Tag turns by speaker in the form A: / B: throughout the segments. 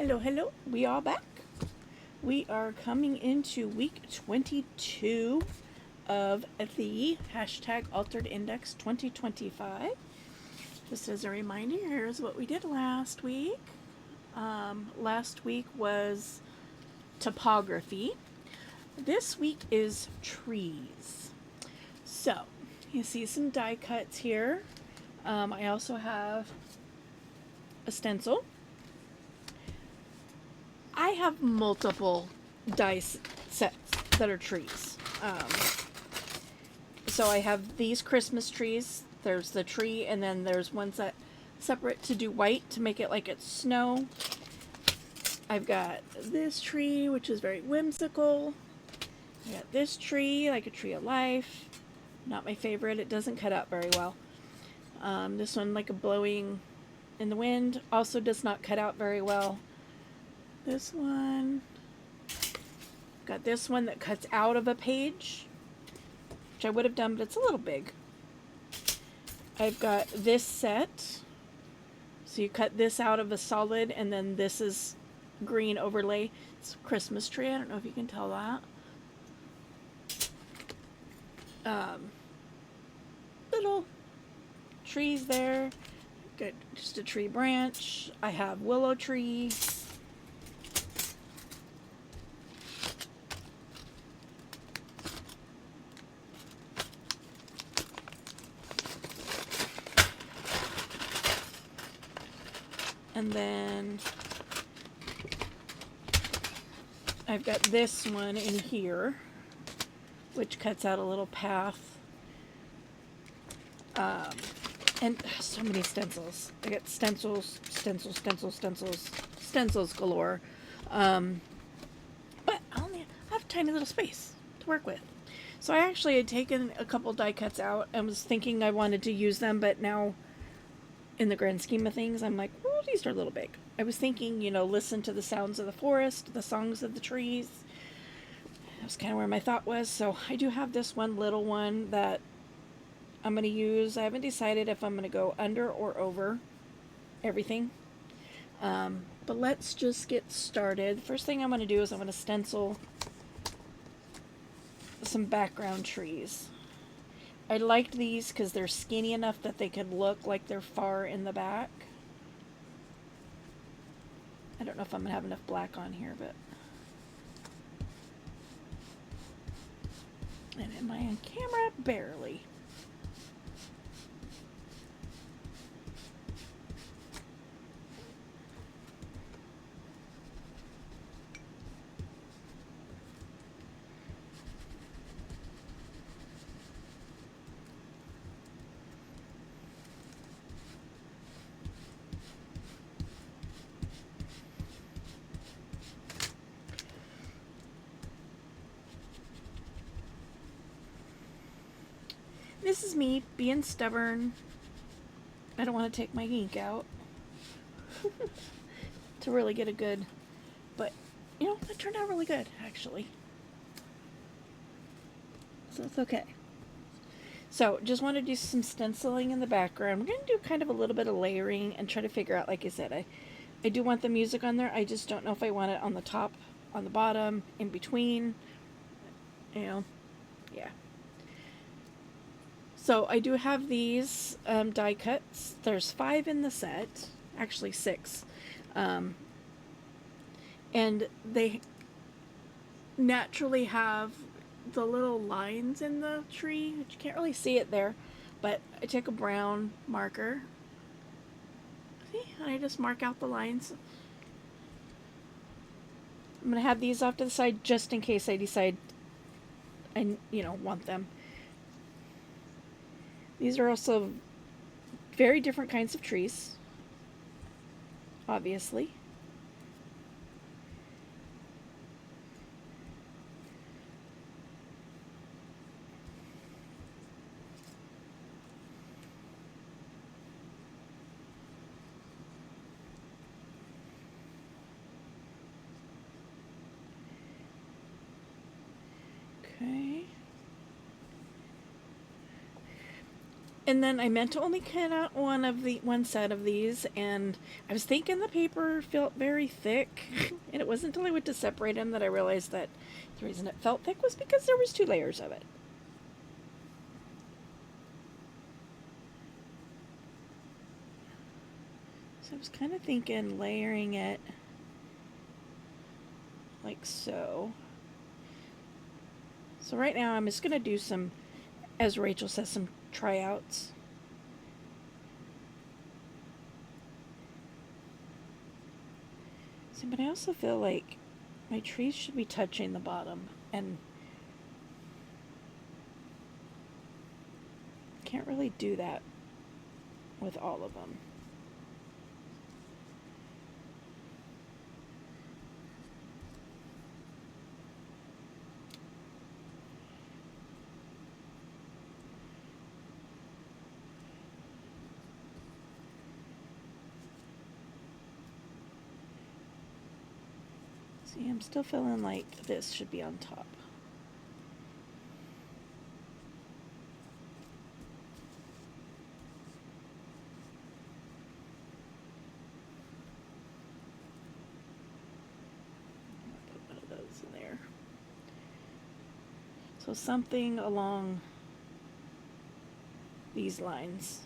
A: Hello, hello. We are back. We are coming into week 22 of the hashtag Altered Index 2025. Just as a reminder, here's what we did last week. Last week was topography. This week is trees. So, you see some die cuts here. I also have a stencil. I have multiple dice sets that are trees. So I have these Christmas trees. There's the tree, and then there's ones that separate to do white to make it like it's snow. I've got this tree, which is very whimsical. I got this tree, like a tree of life. Not my favorite. It doesn't cut out very well. This one, like a blowing in the wind, also does not cut out very well. This one. Got this one that cuts out of a page, which I would have done, but it's a little big. I've got this set. So you cut this out of a solid, and then this is green overlay. It's a Christmas tree. I don't know if you can tell that. Little trees there. Got just a tree branch. I have willow tree. And then I've got this one in here, which cuts out a little path. And so many stencils. I got stencils galore. But I have a tiny little space to work with. So I actually had taken a couple die cuts out and was thinking I wanted to use them, but now in the grand scheme of things, I'm like, well, these are a little big. I was thinking, listen to the sounds of the forest, the songs of the trees. That was kind of where my thought was. So I do have this one little one that I'm going to use. I haven't decided if I'm going to go under or over everything. But let's just get started. First thing I'm going to do is I'm going to stencil some background trees. I liked these because they're skinny enough that they could look like they're far in the back. I don't know if I'm going to have enough black on here, but... And am I on camera? Barely. This is me being stubborn. I don't want to take my ink out to really get a good, but that turned out really good actually. So it's okay. So just want to do some stenciling in the background. We're going to do kind of a little bit of layering and try to figure out, like I said, I do want the music on there. I just don't know if I want it on the top, on the bottom, in between. Yeah. So I do have these die cuts. There's 5 in the set, actually 6. And they naturally have the little lines in the tree, which you can't really see it there, but I take a brown marker, see, and I just mark out the lines. I'm going to have these off to the side just in case I decide I want them. These are also very different kinds of trees, obviously. Okay. And then I meant to only cut out one set of these, and I was thinking the paper felt very thick, and it wasn't until I went to separate them that I realized that the reason it felt thick was because there was 2 layers of it. So I was kind of thinking layering it like so. So right now I'm just going to do some, as Rachel says, some tryouts. See, but I also feel like my trees should be touching the bottom, and can't really do that with all of them. See, I'm still feeling like this should be on top. Put one of those in there. So something along these lines.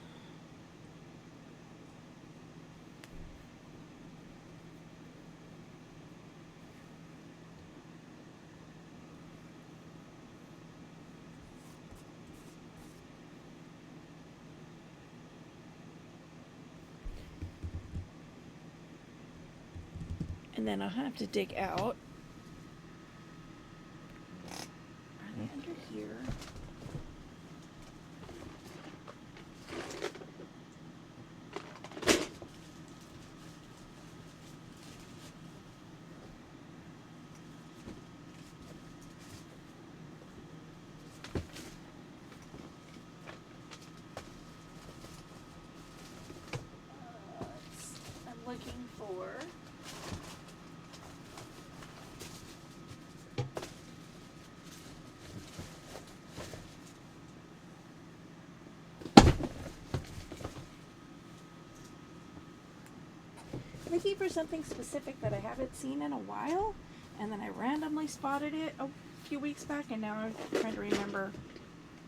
A: And then I'll have to dig out. Are they under here? I'm looking for. Looking for something specific that I haven't seen in a while, and then I randomly spotted it a few weeks back, and now I'm trying to remember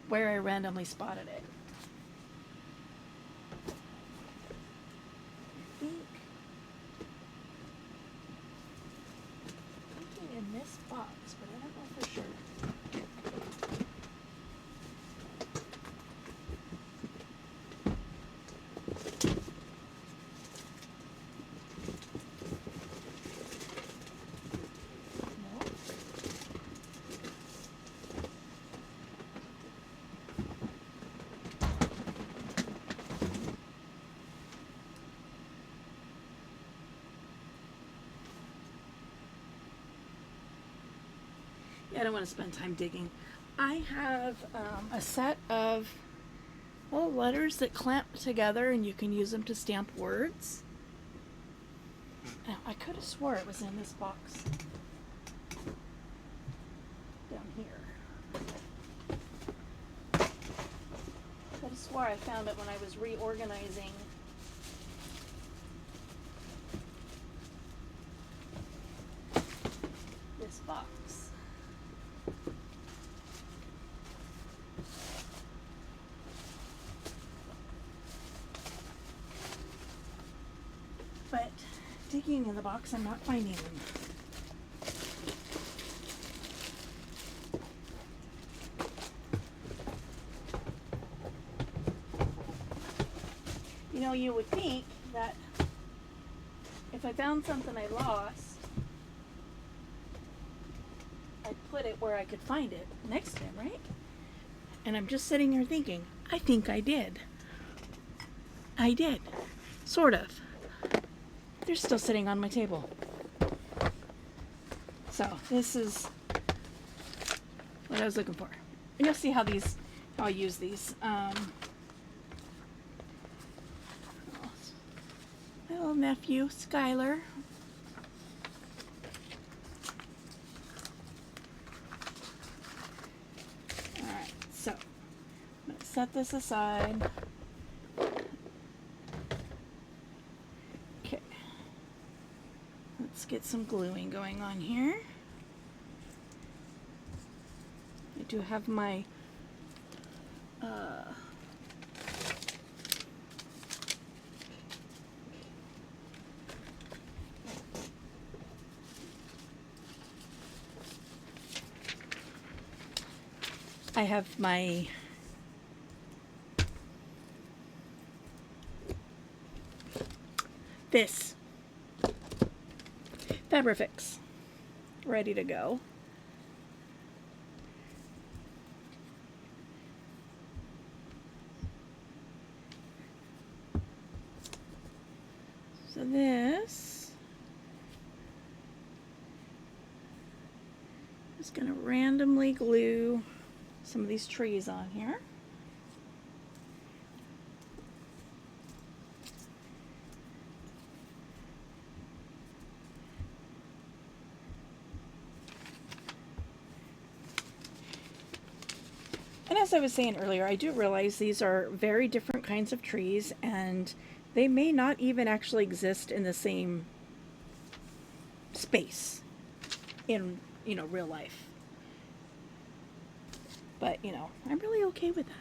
A: where I randomly spotted it. I think something in this box, but I don't know for sure. I don't want to spend time digging. I have a set of little letters that clamp together, and you can use them to stamp words. Now, I could have swore it was in this box down here. I could have swore I found it when I was reorganizing this box. But digging in the box, I'm not finding them. You know, you would think that if I found something I lost, I'd put it where I could find it next time, right? And I'm just sitting here thinking, I think I did. I did. Sort of. They're still sitting on my table. So this is what I was looking for. And you'll see how I use these. My little nephew, Skylar. Alright, so I'm going to set this aside. Okay. Let's get some gluing going on here. I do have my I have my this Fabrifix ready to go. So this is going to randomly glue some of these trees on here. And as I was saying earlier, I do realize these are very different kinds of trees, and they may not even actually exist in the same space in, real life. But, I'm really okay with that.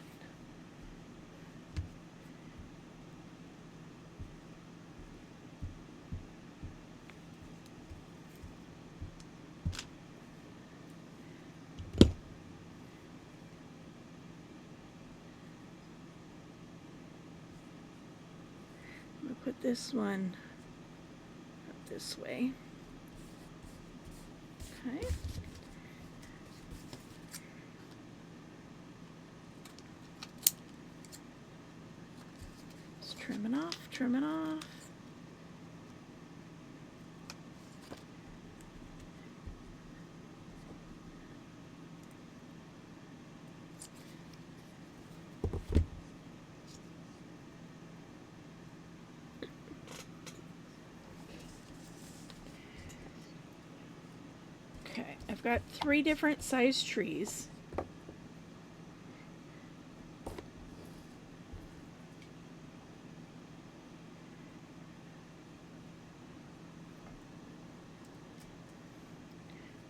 A: I'm going to put this one up this way. Okay. Just trim it off, trim it off. Okay, I've got 3 different size trees.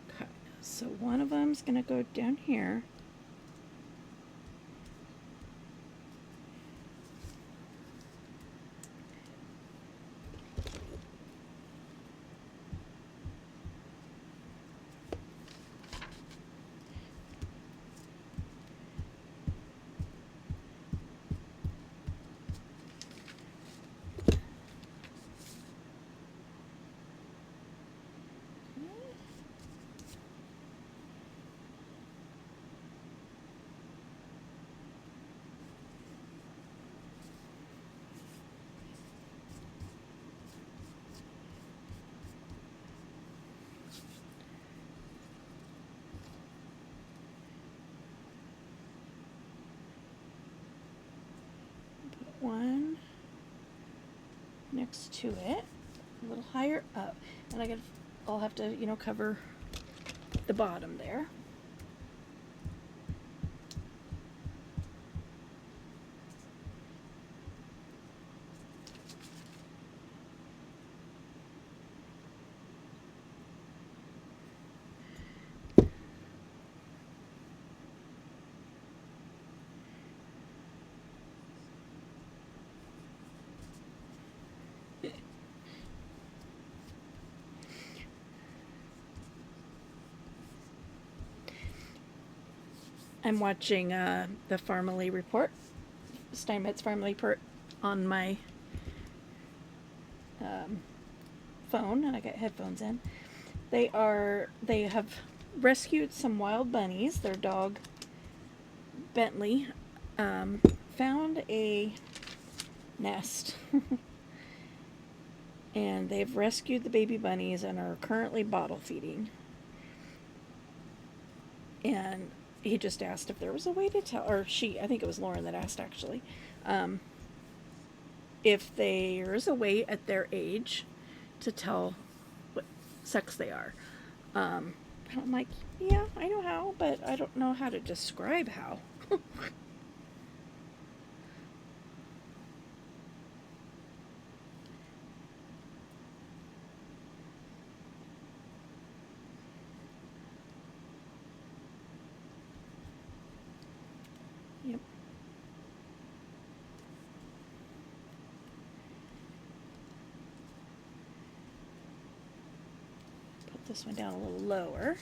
A: Okay, so one of them's gonna go down here. One next to it, a little higher up, and I'll have to, cover the bottom there. I'm watching the Farmily Report, Steinmetz Farmily Report, on my phone, and I got headphones in. They have rescued some wild bunnies. Their dog Bentley found a nest and they've rescued the baby bunnies and are currently bottle feeding. And he just asked if there was a way to tell, or I think it was Lauren that asked actually, if there's a way at their age to tell what sex they are. And I'm like, yeah, I know how, but I don't know how to describe how. put this one down a little lower.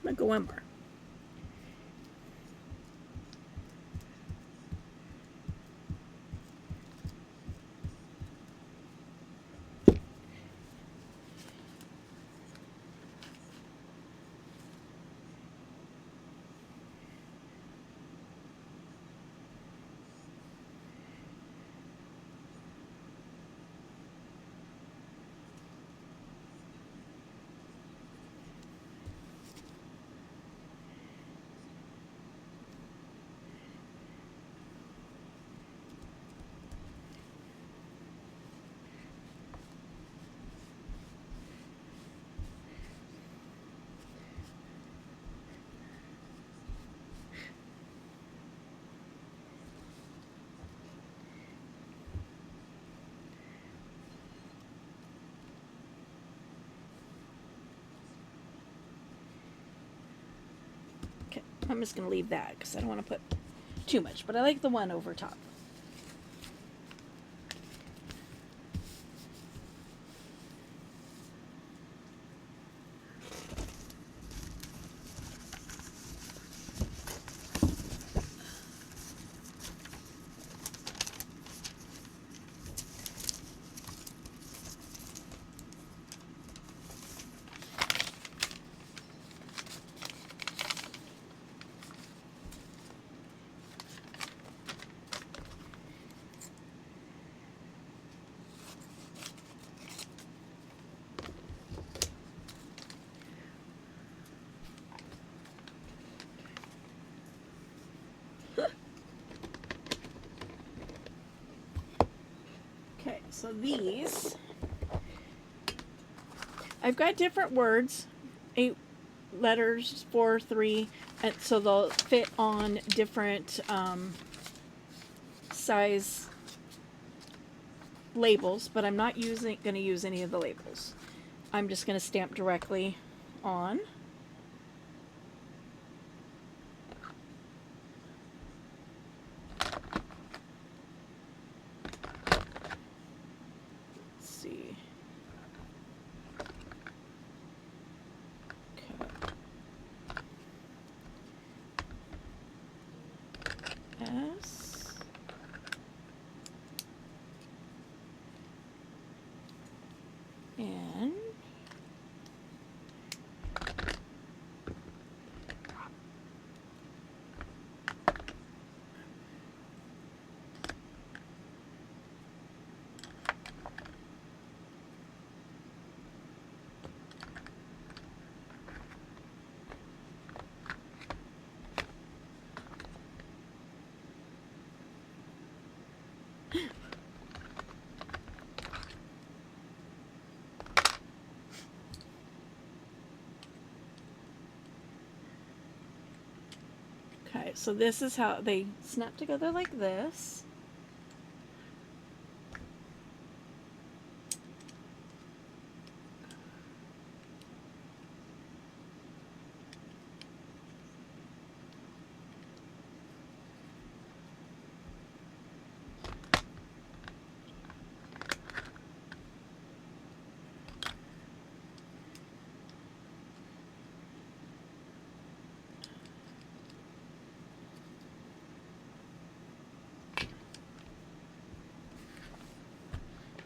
A: Like a whimper. I'm just going to leave that because I don't want to put too much, but I like the one over top. Okay, so these, I've got different words, 8 letters, 4, 3, and so they'll fit on different size labels, but I'm not going to use any of the labels. I'm just going to stamp directly on. Let's see. Okay. S. And okay, so this is how they snap together, like this.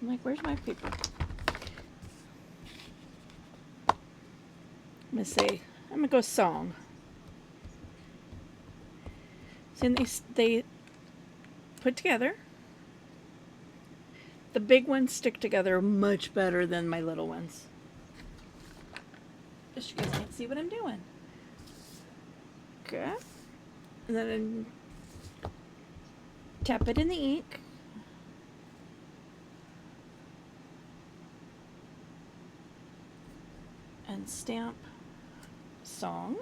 A: I'm like, where's my paper? I'm gonna say, I'm gonna go song. So they put together. The big ones stick together much better than my little ones. Just you guys can't see what I'm doing. Okay. And then tap it in the ink. And stamp song.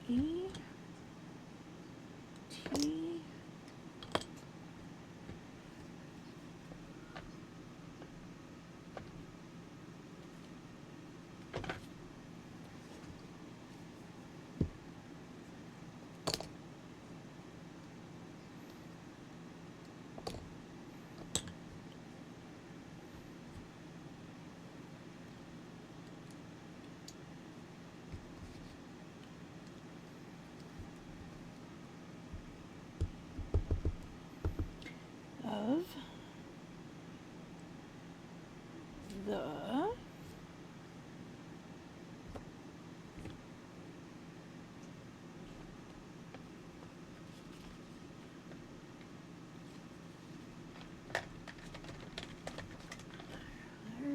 A: E T of the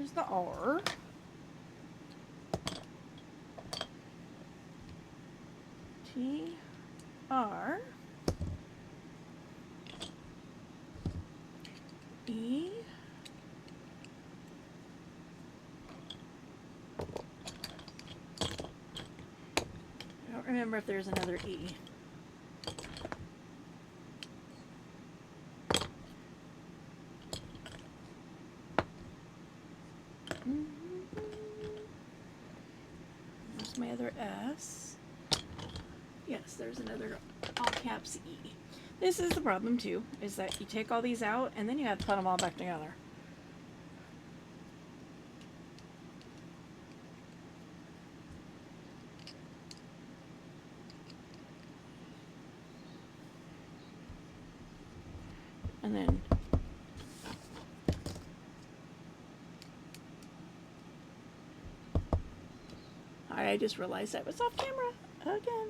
A: there's the R. T, R, E, I don't remember if there's another E. There's my other S. Yes, there's another all caps E. This is the problem too, is that you take all these out and then you have to put them all back together. And then I just realized I was off camera again.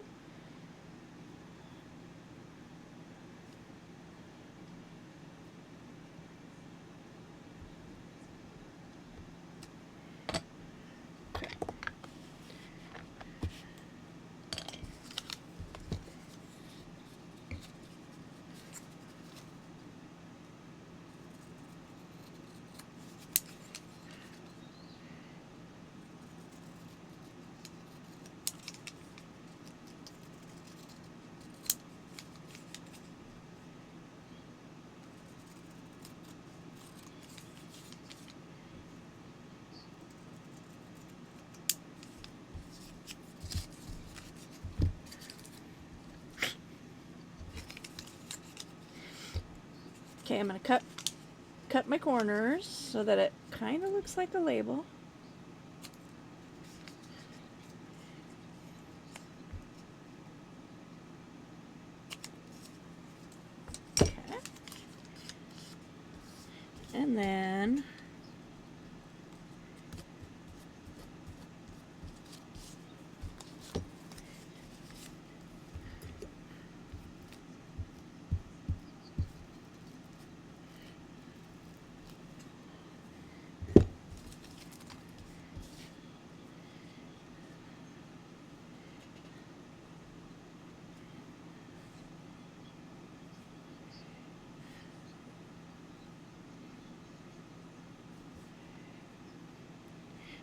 A: Okay, I'm gonna cut my corners so that it kind of looks like a label. Okay. And then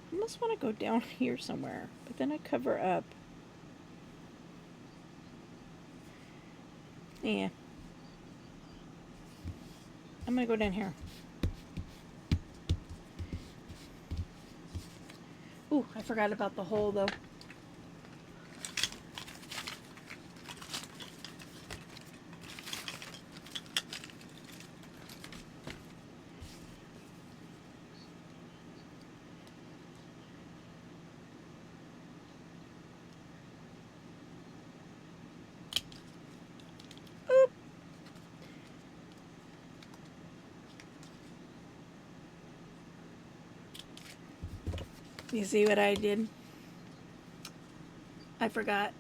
A: I almost want to go down here somewhere, but then I cover up. Yeah. I'm gonna go down here. Ooh, I forgot about the hole though. Oop. You see what I did? I forgot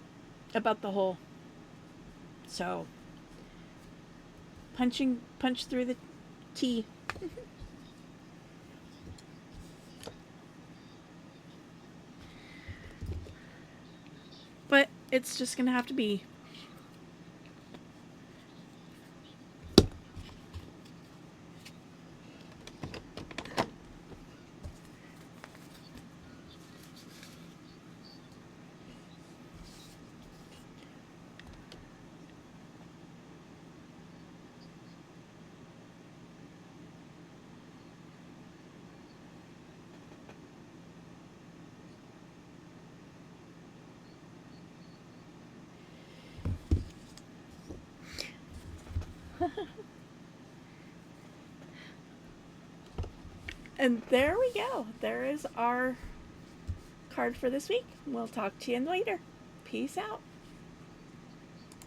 A: about the hole. So, punch through the T. But it's just gonna have to be. And there we go. There is our card for this week. We'll talk to you later. Peace out.